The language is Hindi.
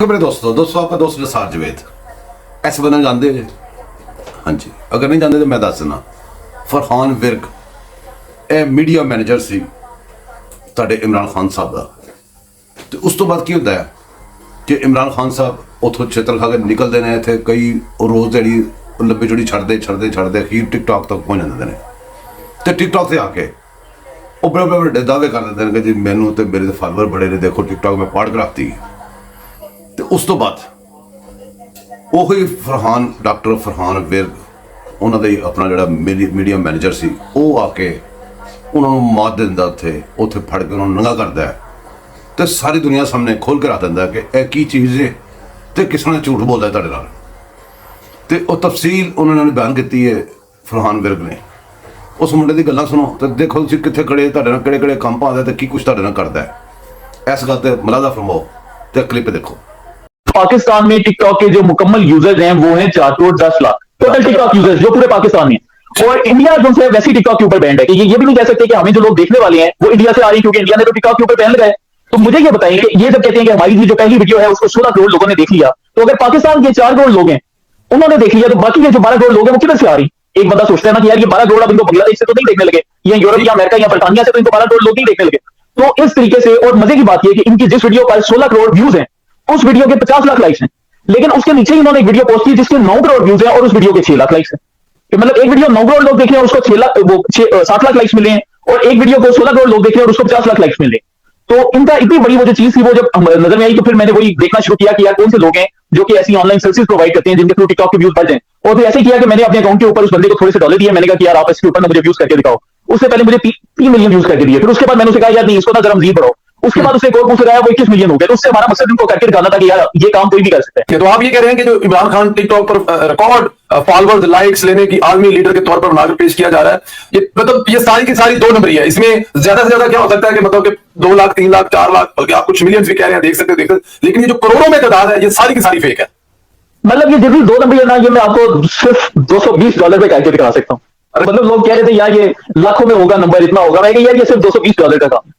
मेरे दोस्तों आपका दोस्त निसार जवेद ऐसे बंदे जानते हैं? हाँ जी, अगर नहीं जानते तो मैं दस देना। फरहान विर्क ए मीडिया मैनेजर सी तुहाडे इमरान खान साहब का। तो उस तो बाद की होता है कि इमरान खान साहब उतों छितर खा के निकलते हैं, इतने कई रोज़ जी लंबी चौड़ी छड़ते अखीर टिकटॉक तक पहुँच जाते हैं। तो टिकटॉक से आके वो बड़े बड़े दावे कर देते हैं कि जी मैनू तो मेरे फॉलोअर बड़े ने, देखो टिकटॉक में पाड़ कराती। तो उस तो बाद ਉਹੀ डॉक्टर फरहान विर्क उन्होंने अपना जोड़ा मीडिया मैनेजर सी वो आके उन्होंने मात दिंदा उत्थे फड़ के उन्होंने नंगा करता है तो सारी दुनिया सामने खोल के रख दिंदा कि यह की चीज़ है तो किसने झूठ बोलता है तुहाडे नाल। ते वो तफसील उन्होंने बयान की है फरहान विर्क ने। उस मुंडे की गल्लां सुनो तो देखो तुसीं कित्थे खड़े, तुहाडे नाल किहड़े काम पाउंदा ते की कुछ तुहाडे नाल करदा है। इस गल ते मुलाजा फरमाओ तो क्लिप देखो। पाकिस्तान में टिकटॉक के जो मुकम्मल यूजर्स हैं वो हैं 4 crore 10 lakh total TikTok users जो पूरे पाकिस्तान में। और इंडिया जो है वैसे टिकटॉक के ऊपर बैंड है कि ये भी नहीं कह सकते कि हमें जो लोग देखने वाले हैं वो इंडिया से आ रही है, क्योंकि इंडिया ने तो टिकटॉक के ऊपर बैन लगाया। तो मुझे ये बताइए कि ये जब कहते हैं कि हमारी जो पहली वीडियो है उसको 16 करोड़ लोगों ने देख लिया, तो अगर पाकिस्तान के 4 करोड़ लोग हैं उन्होंने देख लिया, तो बाकी के जो 12 करोड़ लोग हैं वो किधर से आ रही? एक बंदा सोचता है ना कि यार ये 12 करोड़ अब इनको बांग्लादेश से तो नहीं देखने लगे, या यूरोप या अमेरिका या बर्तानिया से तो इनको 12 करोड़ लोग नहीं देखने लगे। तो इस तरीके से, और मजे की बात यह कि इनकी जिस वीडियो पर 16 करोड़ व्यूज हैं उस वीडियो के 50 लाख लाइक्स हैं, लेकिन उसके नीचे ही उन्होंने एक वीडियो पोस्ट की जिसके 9 करोड़ व्यूज हैं और उस वीडियो के 6 लाख लाइक्स हैं। तो मतलब एक वीडियो 9 करोड़ लोग देखे हैं और उसको 7 लाख लाइक्स मिले हैं, और एक वीडियो को 16 करोड़ लोग देखे और उसको 50 लाख लाइक्स मिले। तो इनका इतनी बड़ी वो जो चीज थी वो जब नजर में आई तो फिर मैंने वही देखना शुरू किया कि यार कौन से लोग हैं जो कि ऐसी ऑनलाइन सर्विसेज प्रोवाइड करते हैं जिनके थ्रू टिकटॉक के व्यूज बढ़ जाएं। और फिर ऐसे किया कि मैंने अपने अकाउंट के ऊपर उस बंदे को थोड़े से डॉलर दिए। मैंने कहा कि यार आप इसके ऊपर ना मुझे व्यूज करके दिखाओ। उससे पहले मुझे 3 मिलियन व्यूज करके दिए। फिर उसके बाद मैंने उसे कहा यार नहीं, इसको ना जरा मजीद बढ़ाओ। उसके बाद उसे पूछ रहा है वो 21 मिलियन हो गया। तो उससे हमारा मकसद उनको करके दिखाना था कि यार ये काम कोई भी कर सकता है। तो आप ये कह रहे हैं कि जो इमरान खान टिकटॉक पर रिकॉर्ड फॉलोअर्स लाइक्स लेने की आलमी लीडर के तौर पर बनाकर पेश किया जा रहा है, ये मतलब ये सारी की सारी 2 नंबरी है। इसमें ज्यादा से ज्यादा क्या हो सकता है कि मतलब कि 2 लाख 3 लाख 4 लाख, बल्कि आप कुछ मिलियंस भी कह रहे हैं, देख सकते हैं, लेकिन ये जो करोड़ों में तादाद है ये सारी की सारी फेक है। मतलब ये जितनी 2 नंबरी है ना, ये मैं आपको सिर्फ $220 पे करके दिखा सकता हूँ। मतलब लोग कह रहे थे यार ये लाखों में होगा नंबर, इतना होगा। मैं यार ये सिर्फ $220 का काम।